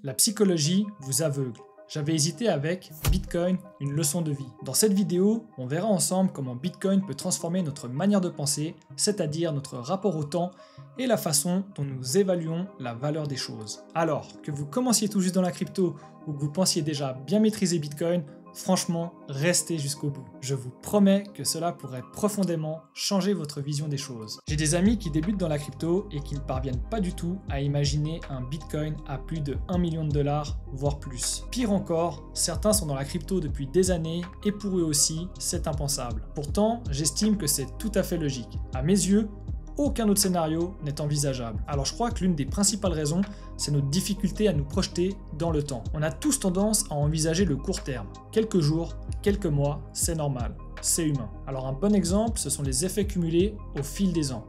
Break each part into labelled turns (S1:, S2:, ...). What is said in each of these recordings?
S1: La psychologie vous aveugle. J'avais hésité avec Bitcoin, une leçon de vie. Dans cette vidéo, on verra ensemble comment Bitcoin peut transformer notre manière de penser, c'est-à-dire notre rapport au temps et la façon dont nous évaluons la valeur des choses. Alors, que vous commenciez tout juste dans la crypto ou que vous pensiez déjà bien maîtriser Bitcoin, franchement, restez jusqu'au bout. Je vous promets que cela pourrait profondément changer votre vision des choses. J'ai des amis qui débutent dans la crypto et qui ne parviennent pas du tout à imaginer un Bitcoin à plus de 1 million de dollars, voire plus. Pire encore, certains sont dans la crypto depuis des années et pour eux aussi, c'est impensable. Pourtant, j'estime que c'est tout à fait logique. À mes yeux, aucun autre scénario n'est envisageable. Alors je crois que l'une des principales raisons, c'est notre difficulté à nous projeter dans le temps. On a tous tendance à envisager le court terme. Quelques jours, quelques mois, c'est normal, c'est humain. Alors un bon exemple, ce sont les effets cumulés au fil des ans.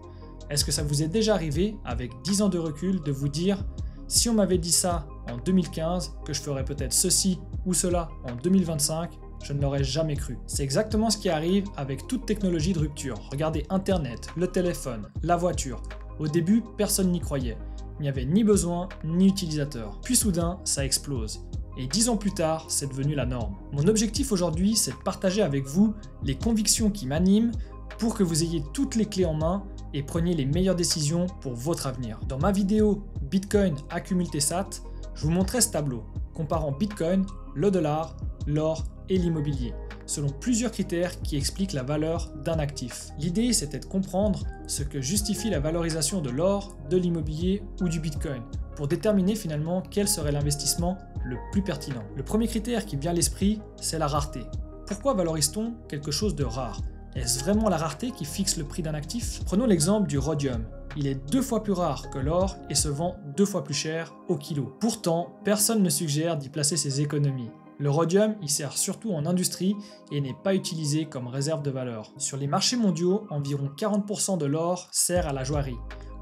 S1: Est-ce que ça vous est déjà arrivé, avec 10 ans de recul, de vous dire « si on m'avait dit ça en 2015, que je ferais peut-être ceci ou cela en 2025 », je ne l'aurais jamais cru. C'est exactement ce qui arrive avec toute technologie de rupture. Regardez Internet, le téléphone, la voiture. Au début, personne n'y croyait. Il n'y avait ni besoin, ni utilisateur. Puis soudain, ça explose. Et 10 ans plus tard, c'est devenu la norme. Mon objectif aujourd'hui, c'est de partager avec vous les convictions qui m'animent pour que vous ayez toutes les clés en main et preniez les meilleures décisions pour votre avenir. Dans ma vidéo Bitcoin accumule tes sats, je vous montrais ce tableau, comparant Bitcoin, le dollar, l'or et l'immobilier, selon plusieurs critères qui expliquent la valeur d'un actif. L'idée, c'était de comprendre ce que justifie la valorisation de l'or, de l'immobilier ou du Bitcoin, pour déterminer finalement quel serait l'investissement le plus pertinent. Le premier critère qui me vient à l'esprit, c'est la rareté. Pourquoi valorise-t-on quelque chose de rare? Est-ce vraiment la rareté qui fixe le prix d'un actif? Prenons l'exemple du rhodium. Il est 2 fois plus rare que l'or et se vend 2 fois plus cher au kilo. Pourtant, personne ne suggère d'y placer ses économies. Le rhodium, il sert surtout en industrie et n'est pas utilisé comme réserve de valeur. Sur les marchés mondiaux, environ 40% de l'or sert à la joaillerie,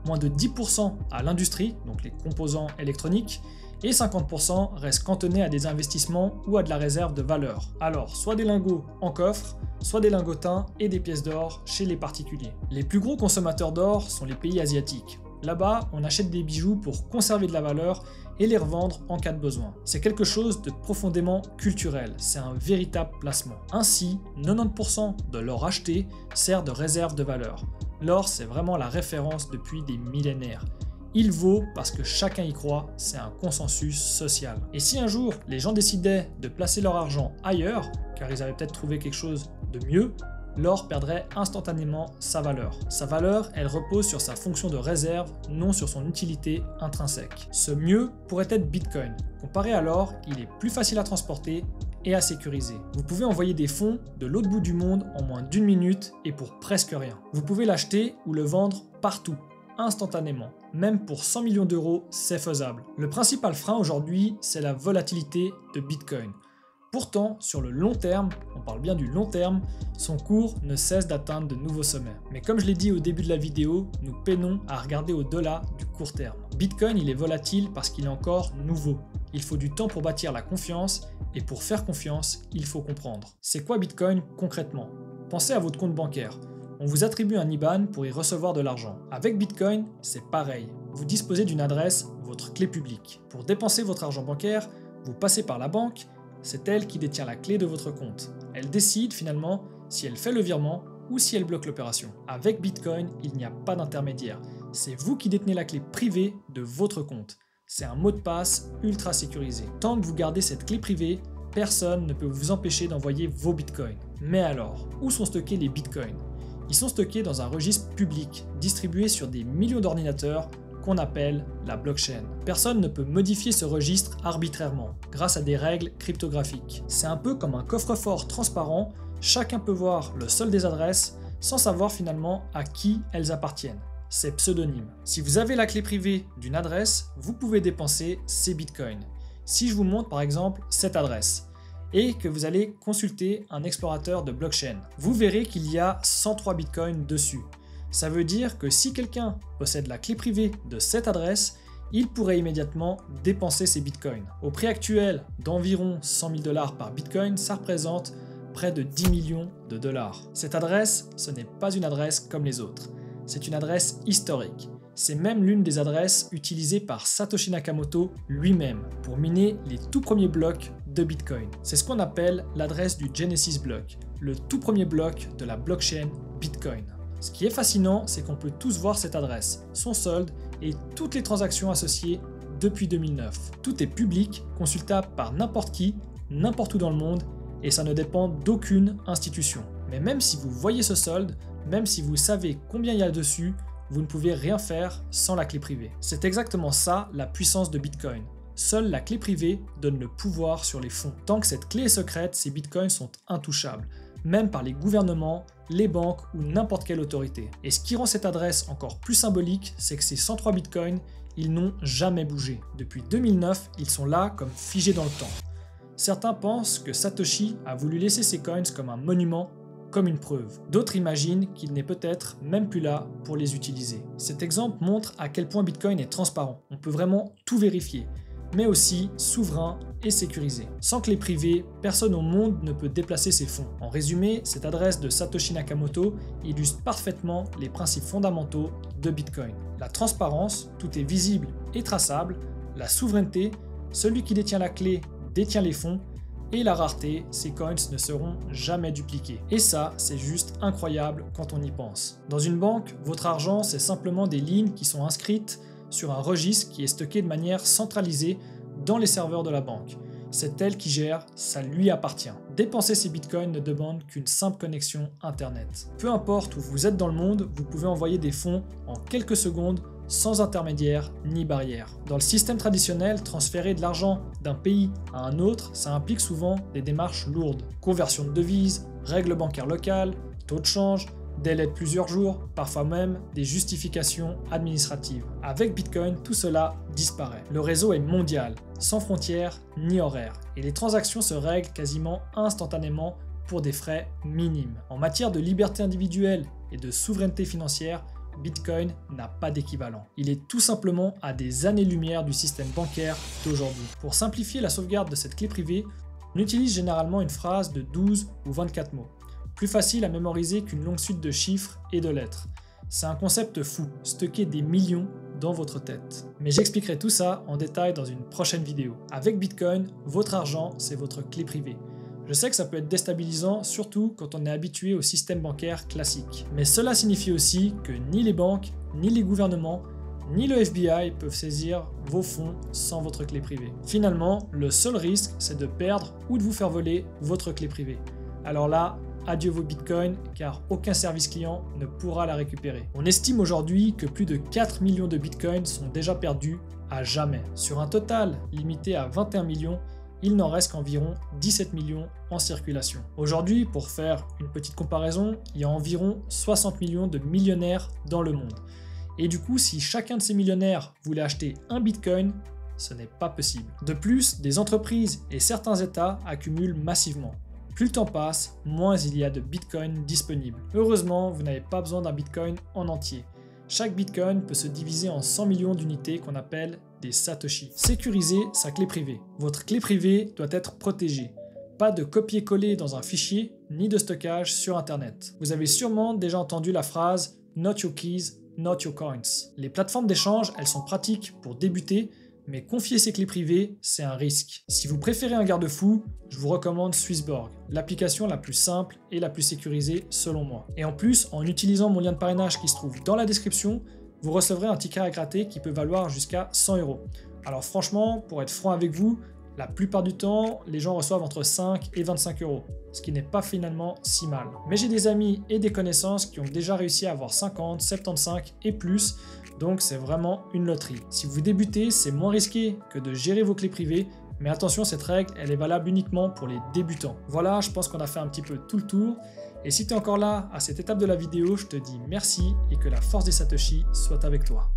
S1: moins de 10% à l'industrie, donc les composants électroniques, et 50% restent cantonnés à des investissements ou à de la réserve de valeur. Alors, soit des lingots en coffre, soit des lingotins et des pièces d'or chez les particuliers. Les plus gros consommateurs d'or sont les pays asiatiques. Là-bas, on achète des bijoux pour conserver de la valeur et les revendre en cas de besoin. C'est quelque chose de profondément culturel, c'est un véritable placement. Ainsi, 90% de l'or acheté sert de réserve de valeur. L'or, c'est vraiment la référence depuis des millénaires. Il vaut parce que chacun y croit, c'est un consensus social. Et si un jour, les gens décidaient de placer leur argent ailleurs, car ils avaient peut-être trouvé quelque chose de mieux, l'or perdrait instantanément sa valeur. Sa valeur, elle repose sur sa fonction de réserve, non sur son utilité intrinsèque. Ce mieux pourrait être Bitcoin. Comparé à l'or, il est plus facile à transporter et à sécuriser. Vous pouvez envoyer des fonds de l'autre bout du monde en moins d'1 minute et pour presque rien. Vous pouvez l'acheter ou le vendre partout, instantanément. Même pour 100 millions d'euros, c'est faisable. Le principal frein aujourd'hui, c'est la volatilité de Bitcoin. Pourtant, sur le long terme, on parle bien du long terme, son cours ne cesse d'atteindre de nouveaux sommets. Mais comme je l'ai dit au début de la vidéo, nous peinons à regarder au-delà du court terme. Bitcoin, il est volatile parce qu'il est encore nouveau. Il faut du temps pour bâtir la confiance, et pour faire confiance, il faut comprendre. C'est quoi Bitcoin concrètement? Pensez à votre compte bancaire. On vous attribue un IBAN pour y recevoir de l'argent. Avec Bitcoin, c'est pareil. Vous disposez d'une adresse, votre clé publique. Pour dépenser votre argent bancaire, vous passez par la banque. C'est elle qui détient la clé de votre compte. Elle décide finalement si elle fait le virement ou si elle bloque l'opération. Avec Bitcoin, il n'y a pas d'intermédiaire. C'est vous qui détenez la clé privée de votre compte. C'est un mot de passe ultra sécurisé. Tant que vous gardez cette clé privée, personne ne peut vous empêcher d'envoyer vos Bitcoins. Mais alors, où sont stockés les Bitcoins? Ils sont stockés dans un registre public, distribué sur des millions d'ordinateurs, qu'on appelle la blockchain. Personne ne peut modifier ce registre arbitrairement, grâce à des règles cryptographiques. C'est un peu comme un coffre-fort transparent, chacun peut voir le solde des adresses, sans savoir finalement à qui elles appartiennent. C'est pseudonyme. Si vous avez la clé privée d'une adresse, vous pouvez dépenser ces bitcoins. Si je vous montre par exemple cette adresse, et que vous allez consulter un explorateur de blockchain, vous verrez qu'il y a 103 bitcoins dessus. Ça veut dire que si quelqu'un possède la clé privée de cette adresse, il pourrait immédiatement dépenser ses bitcoins. Au prix actuel d'environ 100 000 $ par bitcoin, ça représente près de 10 millions de dollars. Cette adresse, ce n'est pas une adresse comme les autres. C'est une adresse historique. C'est même l'une des adresses utilisées par Satoshi Nakamoto lui-même pour miner les tout premiers blocs de Bitcoin. C'est ce qu'on appelle l'adresse du Genesis Block, le tout premier bloc de la blockchain Bitcoin. Ce qui est fascinant, c'est qu'on peut tous voir cette adresse, son solde et toutes les transactions associées depuis 2009. Tout est public, consultable par n'importe qui, n'importe où dans le monde, et ça ne dépend d'aucune institution. Mais même si vous voyez ce solde, même si vous savez combien il y a dessus, vous ne pouvez rien faire sans la clé privée. C'est exactement ça la puissance de Bitcoin. Seule la clé privée donne le pouvoir sur les fonds. Tant que cette clé est secrète, ces bitcoins sont intouchables, même par les gouvernements, les banques ou n'importe quelle autorité. Et ce qui rend cette adresse encore plus symbolique, c'est que ces 103 bitcoins, ils n'ont jamais bougé. Depuis 2009, ils sont là comme figés dans le temps. Certains pensent que Satoshi a voulu laisser ces coins comme un monument, comme une preuve. D'autres imaginent qu'il n'est peut-être même plus là pour les utiliser. Cet exemple montre à quel point Bitcoin est transparent. On peut vraiment tout vérifier, mais aussi souverain et sécurisé. Sans clé privée, personne au monde ne peut déplacer ses fonds. En résumé, cette adresse de Satoshi Nakamoto illustre parfaitement les principes fondamentaux de Bitcoin. La transparence, tout est visible et traçable. La souveraineté, celui qui détient la clé détient les fonds. Et la rareté, ces coins ne seront jamais dupliqués. Et ça, c'est juste incroyable quand on y pense. Dans une banque, votre argent, c'est simplement des lignes qui sont inscrites sur un registre qui est stocké de manière centralisée dans les serveurs de la banque. C'est elle qui gère, ça lui appartient. Dépenser ces bitcoins ne demande qu'une simple connexion internet. Peu importe où vous êtes dans le monde, vous pouvez envoyer des fonds en quelques secondes sans intermédiaire ni barrière. Dans le système traditionnel, transférer de l'argent d'un pays à un autre, ça implique souvent des démarches lourdes. Conversion de devises, règles bancaires locales, taux de change, délai de plusieurs jours, parfois même des justifications administratives. Avec Bitcoin, tout cela disparaît. Le réseau est mondial, sans frontières ni horaires, et les transactions se règlent quasiment instantanément pour des frais minimes. En matière de liberté individuelle et de souveraineté financière, Bitcoin n'a pas d'équivalent. Il est tout simplement à des années-lumière du système bancaire d'aujourd'hui. Pour simplifier la sauvegarde de cette clé privée, on utilise généralement une phrase de 12 ou 24 mots. Plus facile à mémoriser qu'une longue suite de chiffres et de lettres. C'est un concept fou, stocker des millions dans votre tête. Mais j'expliquerai tout ça en détail dans une prochaine vidéo. Avec Bitcoin, votre argent, c'est votre clé privée. Je sais que ça peut être déstabilisant, surtout quand on est habitué au système bancaire classique. Mais cela signifie aussi que ni les banques, ni les gouvernements, ni le FBI peuvent saisir vos fonds sans votre clé privée. Finalement, le seul risque, c'est de perdre ou de vous faire voler votre clé privée. Alors là, adieu vos bitcoins, car aucun service client ne pourra la récupérer. On estime aujourd'hui que plus de 4 millions de bitcoins sont déjà perdus à jamais. Sur un total limité à 21 millions, il n'en reste qu'environ 17 millions en circulation. Aujourd'hui, pour faire une petite comparaison, il y a environ 60 millions de millionnaires dans le monde. Et du coup, si chacun de ces millionnaires voulait acheter un bitcoin, ce n'est pas possible. De plus, des entreprises et certains États accumulent massivement. Plus le temps passe, moins il y a de bitcoins disponibles. Heureusement, vous n'avez pas besoin d'un bitcoin en entier. Chaque bitcoin peut se diviser en 100 millions d'unités qu'on appelle des satoshi. Sécuriser sa clé privée. Votre clé privée doit être protégée. Pas de copier-coller dans un fichier, ni de stockage sur Internet. Vous avez sûrement déjà entendu la phrase « Not your keys, not your coins ». Les plateformes d'échange, elles sont pratiques pour débuter, mais confier ses clés privées, c'est un risque. Si vous préférez un garde-fou, je vous recommande Swissborg, l'application la plus simple et la plus sécurisée selon moi. Et en plus, en utilisant mon lien de parrainage qui se trouve dans la description, vous recevrez un ticket à gratter qui peut valoir jusqu'à 100 €. Alors franchement, pour être franc avec vous, la plupart du temps, les gens reçoivent entre 5 et 25 €, ce qui n'est pas finalement si mal. Mais j'ai des amis et des connaissances qui ont déjà réussi à avoir 50, 75 et plus, donc c'est vraiment une loterie. Si vous débutez, c'est moins risqué que de gérer vos clés privées, mais attention, cette règle, elle est valable uniquement pour les débutants. Voilà, je pense qu'on a fait un petit peu tout le tour. Et si tu es encore là à cette étape de la vidéo, je te dis merci et que la force des Satoshi soit avec toi.